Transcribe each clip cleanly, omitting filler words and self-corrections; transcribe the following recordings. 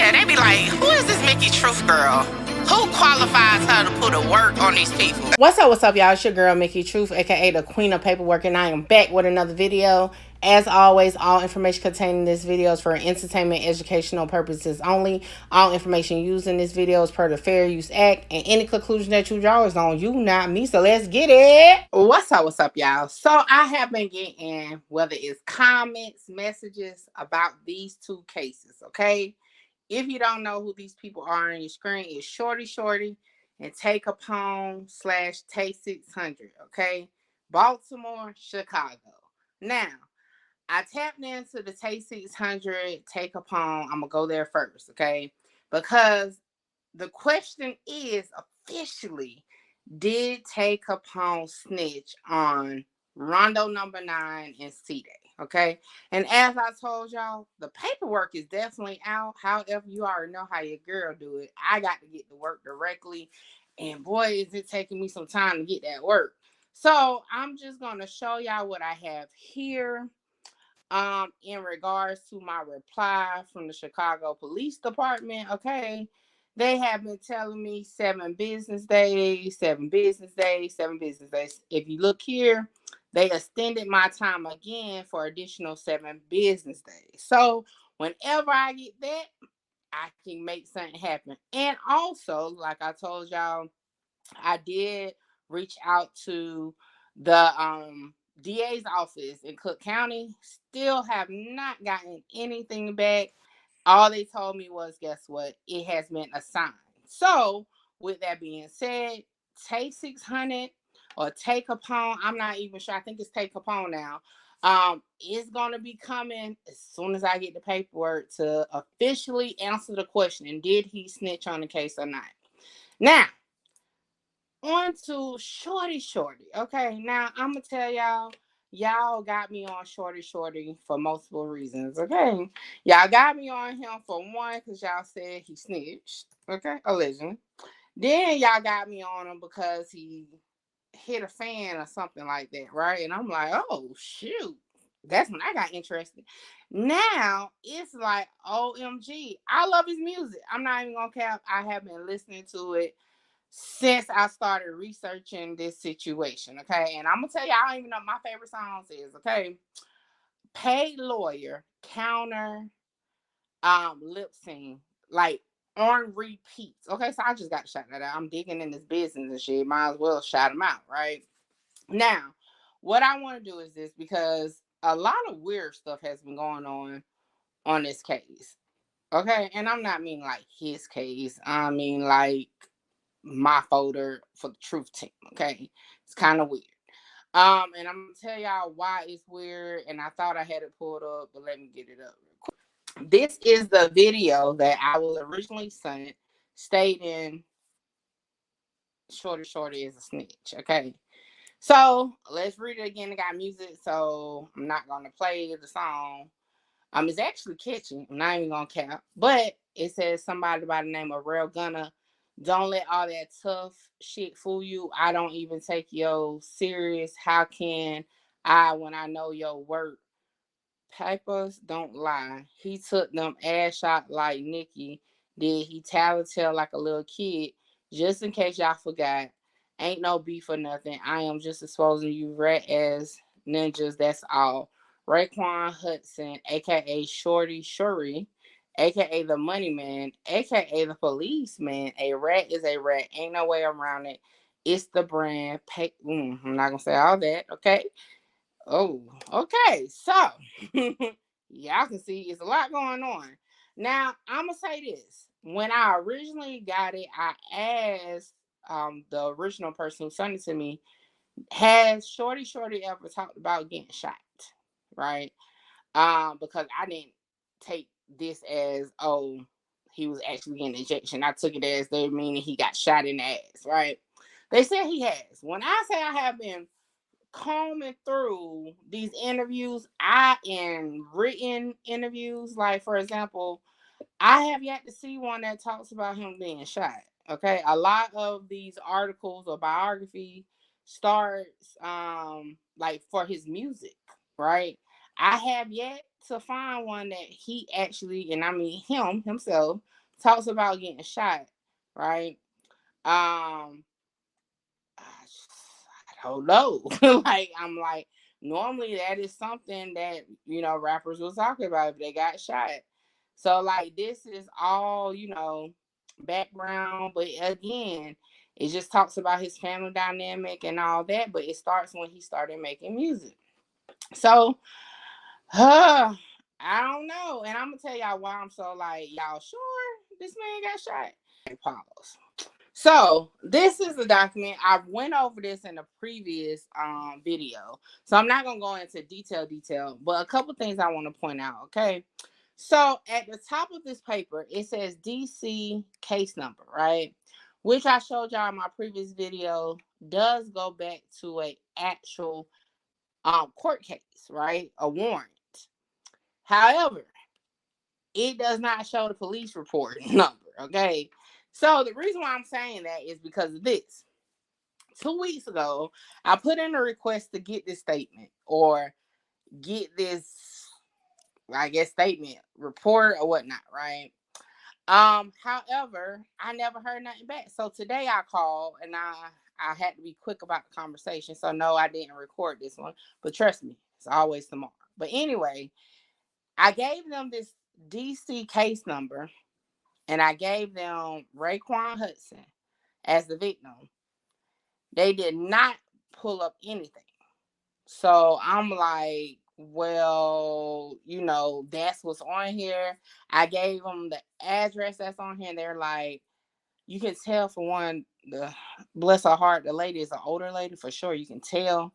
Yeah, they be like, who is this Mickey Truth girl? Who qualifies her to put a work on these people? What's up, y'all? It's your girl, Mickey Truth, aka the Queen of Paperwork, and I am back with another video. As always, all information contained in this video is for entertainment, educational purposes only. All information used in this video is per the Fair Use Act, and any conclusion that you draw is on you, not me. So let's get it. What's up, y'all? So I have been getting, whether it's comments, messages about these two cases, okay? If you don't know who these people are on your screen, it's Shordie and Capone / Tay 600, okay? Baltimore, Chicago. Now, I tapped into the Tay 600, Capone. I'm going to go there first, okay? Because the question is officially, did Capone snitch on Rondo number 9 and C-Day? Okay. And as I told y'all, the paperwork is definitely out. However, you already know how your girl do it. I got to get to work directly. And boy, is it taking me some time to get that work. So I'm just going to show y'all what I have here. In regards to my reply from the Chicago Police Department, okay, they have been telling me 7 business days, 7 business days, 7 business days. If you look here, they extended my time again for additional 7 business days. So whenever I get that, I can make something happen. And also, like I told y'all, I did reach out to the DA's office in Cook County. Still have not gotten anything back. All they told me was, guess what? It has been assigned. So, with that being said, Tay 600 or Tay Capone, I'm not even sure. I think it's Tay Capone now. Is going to be coming as soon as I get the paperwork to officially answer the question: did he snitch on the case or not? Now, on to Shordie. Okay, now I'm gonna tell y'all got me on Shordie for multiple reasons. Okay, y'all got me on him for one because y'all said he snitched. Okay, allegedly. Then y'all got me on him because he hit a fan or something like that, right? And I'm like, oh shoot. That's when I got interested. Now it's like, OMG, I love his music. I'm not even gonna cap. I have been listening to it since I started researching this situation, okay? And I'm gonna tell you, I don't even know what my favorite songs is, okay? Paid Lawyer, Counter, Lip Sync, like on repeats. Okay, so I just got to shout that out. I'm digging in this business and shit. Might as well shout them out, right? Now, what I want to do is this because a lot of weird stuff has been going on this case. Okay, and I'm not mean like his case. I mean like my folder for the truth team. Okay, it's kind of weird. And I'm gonna tell y'all why it's weird. And I thought I had it pulled up, but let me get it up real quick. This is the video that I was originally sent, stating Shordie is a snitch. Okay, so let's read it again. It got music, so I'm not gonna play the song. It's actually catchy. I'm not even gonna cap, but it says somebody by the name of Real Gunner. Don't let all that tough shit fool you. I don't even take yo serious. How can I when I know your work? Papers don't lie. He took them ass shot like Nikki did. He tattletale like a little kid. Just in case y'all forgot, ain't no beef or nothing. I am just exposing you rat ass ninjas. That's all. Raekwon Hudson, aka Shorty, aka the Money Man, aka the Policeman. A rat is a rat. Ain't no way around it. It's the brand. I'm not gonna say all that. Okay. Oh, okay. So y'all can see it's a lot going on. Now I'm gonna say this. When I originally got it, I asked the original person who sent it to me, has Shordie ever talked about getting shot? Right? Because I didn't take this as, oh, he was actually getting injection. I took it as they meaning he got shot in the ass, right? They said he has. When I say I have been combing through these interviews, I in written interviews, like for example, I have yet to see one that talks about him being shot. Okay, a lot of these articles or biography starts like for his music, right? I have yet to find one that he actually, and I mean himself, talks about getting shot, right? Um, I don't know. Like, I'm like, normally that is something that, rappers will talk about if they got shot. So, like, this is all, background. But again, it just talks about his family dynamic and all that. But it starts when he started making music. So, I don't know. And I'm going to tell y'all why I'm so like, y'all sure this man got shot? Pause. So this is the document. I went over this in a previous video, so I'm not gonna go into detail, but a couple things I want to point out. Okay, so at the top of this paper, it says DC case number, right? Which I showed y'all in my previous video does go back to a actual court case, right? A warrant. However, it does not show the police report number. Okay. So the reason why I'm saying that is because of this. 2 weeks ago, I put in a request to get this statement or get this, I guess, statement, report or whatnot, right? However, I never heard nothing back. So today I called and I had to be quick about the conversation. So no, I didn't record this one. But trust me, it's always tomorrow. But anyway, I gave them this DC case number and I gave them Raekwon Hudson as the victim. They did not pull up anything. So I'm like, well, that's what's on here. I gave them the address that's on here. They're like, you can tell for one, the bless her heart, the lady is an older lady for sure. You can tell.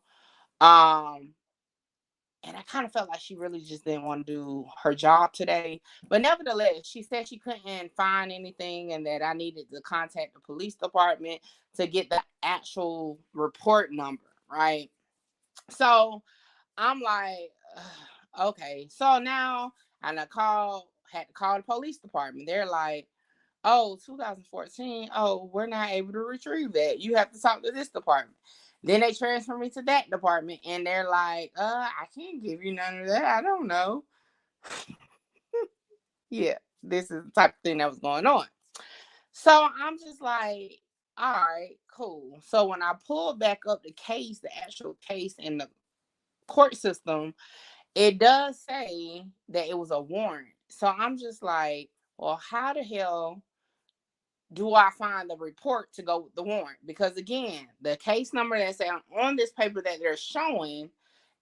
And I kind of felt like she really just didn't want to do her job today. But nevertheless, she said she couldn't find anything and that I needed to contact the police department to get the actual report number, right? So I'm like, okay. So now had to call the police department. They're like, oh, 2014. Oh, we're not able to retrieve that. You have to talk to this department. Then they transfer me to that department and they're like, I can't give you none of that. I don't know. Yeah, this is the type of thing that was going on. So I'm just like, all right, cool. So when I pulled back up the case, the actual case in the court system, it does say that it was a warrant. So I'm just like, well, how the hell do I find the report to go with the warrant? Because again, the case number that's on this paper that they're showing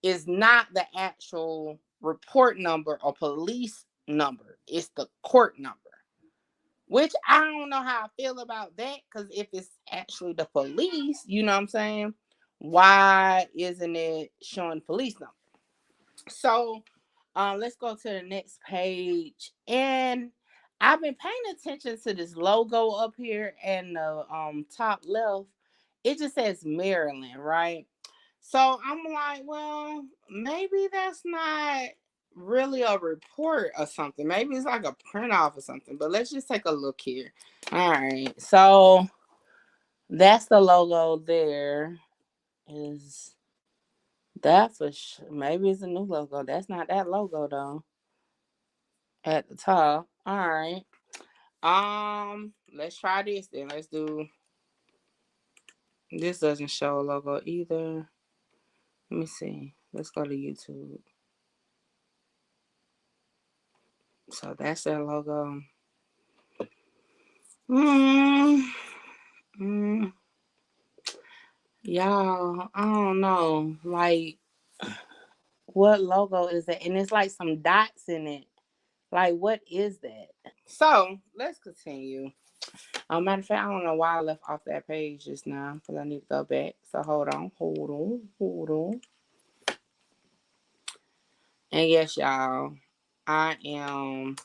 is not the actual report number or police number. It's the court number. Which I don't know how I feel about that. Because if it's actually the police, you know what I'm saying? Why isn't it showing police number? So let's go to the next page. And I've been paying attention to this logo up here in the top left. It just says Maryland, right? So I'm like, well, maybe that's not really a report or something. Maybe it's like a print off or something. But let's just take a look here. All right. So that's the logo there. Is that for sure? Maybe it's a new logo. That's not that logo though. At the top. All right. Let's try this then. Let's do. This doesn't show a logo either. Let me see. Let's go to YouTube. So that's their logo. Mm, y'all, I don't know. Like, what logo is that? And it's like some dots in it. Like, what is that? So let's continue. Matter of fact, I don't know why I left off that page just now because I need to go back. So hold on. And yes, y'all, I am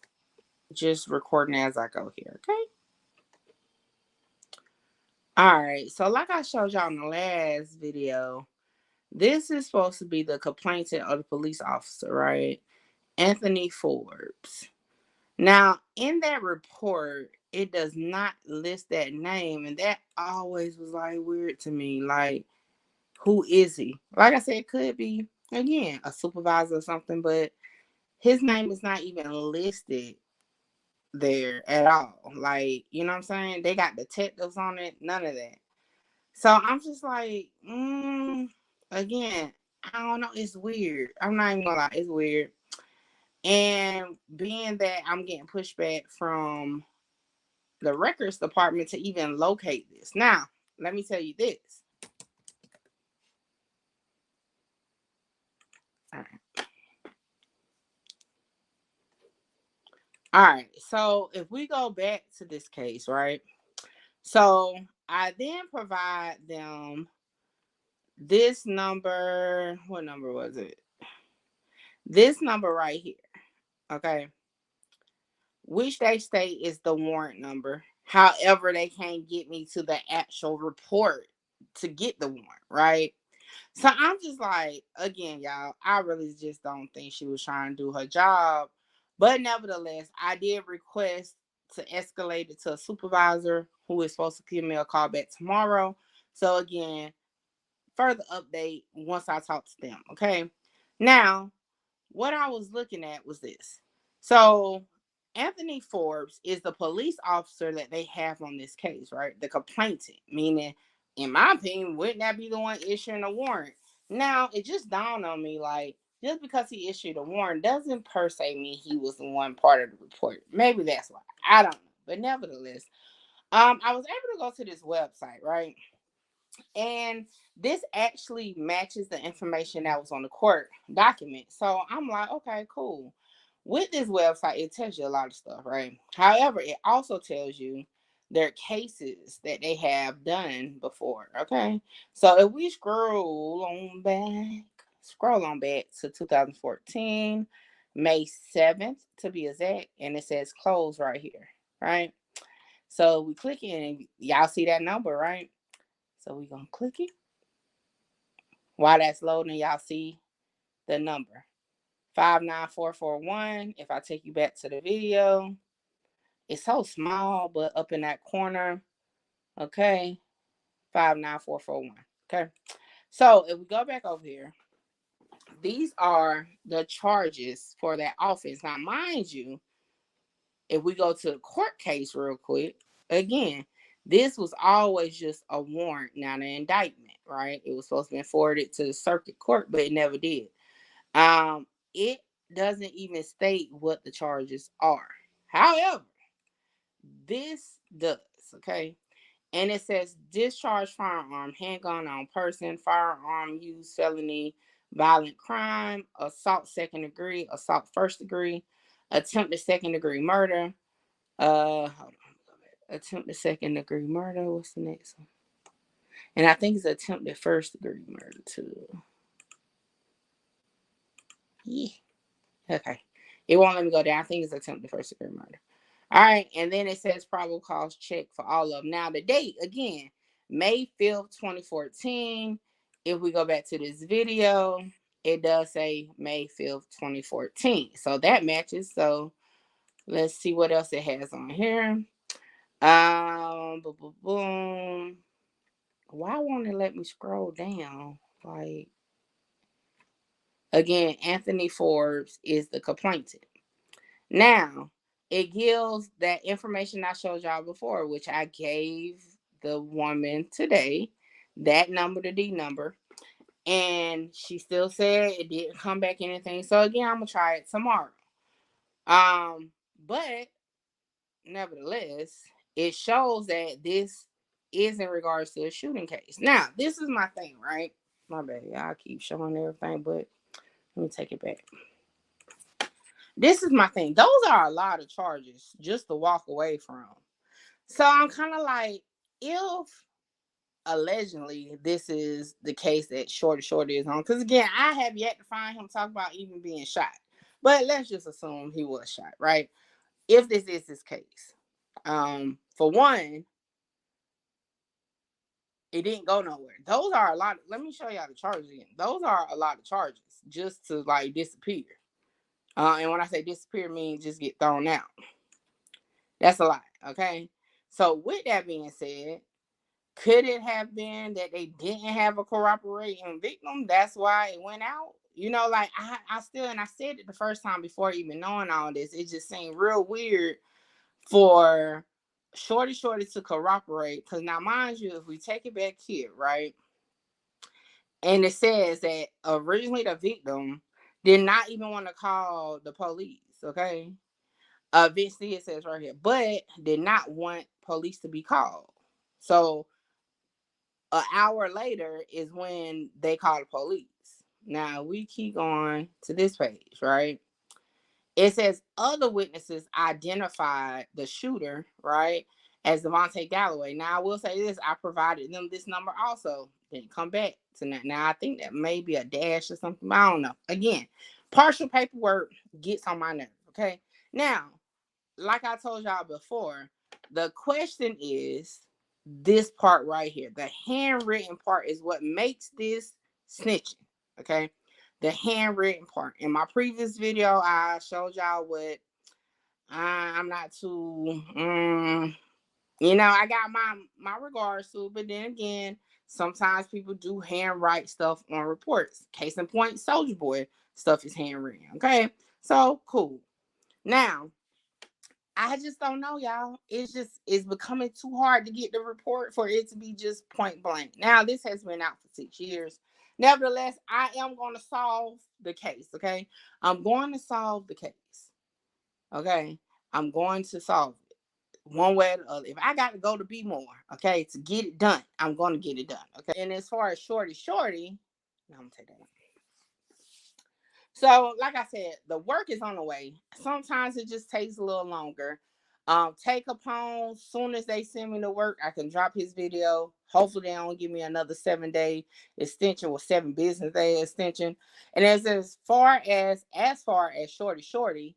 just recording as I go here, okay? All right, so like I showed y'all in the last video, this is supposed to be the complainant of the police officer, right? Anthony Forbes. Now, in that report, it does not list that name, and that always was like weird to me. Like, who is he? Like I said, it could be again, a supervisor or something, but his name is not even listed there at all. Like, you know what I'm saying? They got detectives on it, none of that. So I'm just like, again, I don't know. It's weird. I'm not even gonna lie, it's weird. And being that I'm getting pushback from the records department to even locate this. Now, let me tell you this. All right. All right. So if we go back to this case, right? So I then provide them this number. What number was it? This number right here. Okay. Which they state is the warrant number. However, they can't get me to the actual report to get the warrant, right? So I'm just like, again, y'all, I really just don't think she was trying to do her job. But nevertheless, I did request to escalate it to a supervisor who is supposed to give me a call back tomorrow. So again, further update once I talk to them. Okay. Now, what I was looking at was this. So Anthony Forbes is the police officer that they have on this case, right? The complainant, meaning, in my opinion, wouldn't that be the one issuing a warrant? Now, it just dawned on me, like, just because he issued a warrant doesn't per se mean he was the one part of the report. Maybe that's why. I don't know. But nevertheless, I was able to go to this website, right? And this actually matches the information that was on the court document. So I'm like, okay, cool. With this website, it tells you a lot of stuff, right? However, it also tells you their cases that they have done before. Okay. So if we scroll on back to 2014, May 7th to be exact, and it says close right here, right? So we click in and y'all see that number, right? So we're going to click it. While that's loading, y'all see the number 59441. If I take you back to the video, it's so small, but up in that corner, okay, 59441. Okay, so if we go back over here, these are the charges for that offense. Now, mind you, if we go to the court case real quick, again, this was always just a warrant, not an indictment, right? It was supposed to be forwarded to the circuit court, but it never did. It doesn't even state what the charges are. However, this does, okay? And it says discharge firearm, handgun on person, firearm use, felony, violent crime, assault second degree, assault first degree, attempted second degree murder. Hold on. Attempted second degree murder. What's the next one? And I think it's attempted first degree murder too. Yeah. Okay. It won't let me go down. I think it's attempted first degree murder. All right. And then it says probable cause check for all of them. Now, the date, again, May 5th, 2014. If we go back to this video, it does say May 5th, 2014. So that matches. So let's see what else it has on here. Boom, boom, boom. Why won't it let me scroll down? Like, again, Anthony Forbes is the complainant. Now, it gives that information I showed y'all before, which I gave the woman today, that number, the D number, and she still said it didn't come back anything. So again, I'm gonna try it tomorrow. But nevertheless, it shows that this is in regards to a shooting case. Now, this is my thing, right? My bad, y'all keep showing everything, but let me take it back. This is my thing. Those are a lot of charges just to walk away from. So I'm kind of like, if allegedly this is the case that Shordie is on, because again, I have yet to find him talk about even being shot. But let's just assume he was shot, right? If this is his case. For one, it didn't go nowhere. Those are a lot. Let me show y'all the charges again. Those are a lot of charges just to like disappear. And when I say disappear, means just get thrown out. That's a lot, okay? So with that being said, could it have been that they didn't have a cooperating victim? That's why it went out? You know, like I still, and I said it the first time before even knowing all this, it just seemed real weird for Shordie to corroborate. Because now, mind you, if we take it back here, right, and it says that originally the victim did not even want to call the police, okay? Vince it says right here, but did not want police to be called. So an hour later is when they call the police. Now we keep going to this page, right? It says other witnesses identified the shooter, right, as Devontae Galloway. Now I will say this: I provided them this number also. Didn't come back tonight. Now I think that may be a dash or something. I don't know. Again, partial paperwork gets on my nerve. Okay. Now, like I told y'all before, the question is this part right here. The handwritten part is what makes this snitching. Okay. The handwritten part. In my previous video, I showed y'all what I'm not too, I got my regards to, but then again, sometimes people do handwrite stuff on reports. Case in point, Soldier Boy stuff is handwritten. Okay. So cool. Now, I just don't know, y'all. It's becoming too hard to get the report for it to be just point blank. Now, this has been out for 6 years. Nevertheless, I am going to solve the case, okay? I'm going to solve the case, okay? I'm going to solve it one way or the other. If I got to go to be more, okay, to get it done, I'm going to get it done, okay? And as far as Shordie, no, I'm going to take that one. So, like I said, the work is on the way. Sometimes it just takes a little longer. Take Capone, soon as they send me the work, I can drop his video. Hopefully they don't give me another 7-day extension or 7 business day extension. And as far as Shordie,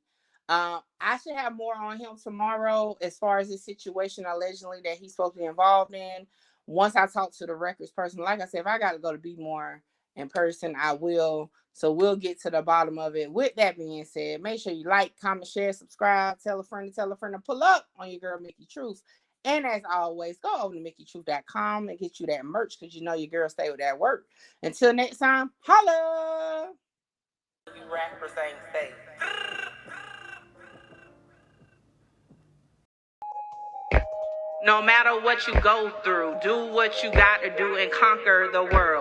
I should have more on him tomorrow as far as the situation allegedly that he's supposed to be involved in. Once I talk to the records person, like I said, if I got to go to be more in person, I will. So we'll get to the bottom of it. With that being said, make sure you like, comment, share, subscribe, tell a friend to pull up on your girl Mickey Truth. And as always, go over to MickeyTruth.com and get you that merch because you know your girl stay with that work. Until next time, holla! You rappers ain't safe. No matter what you go through, do what you got to do and conquer the world.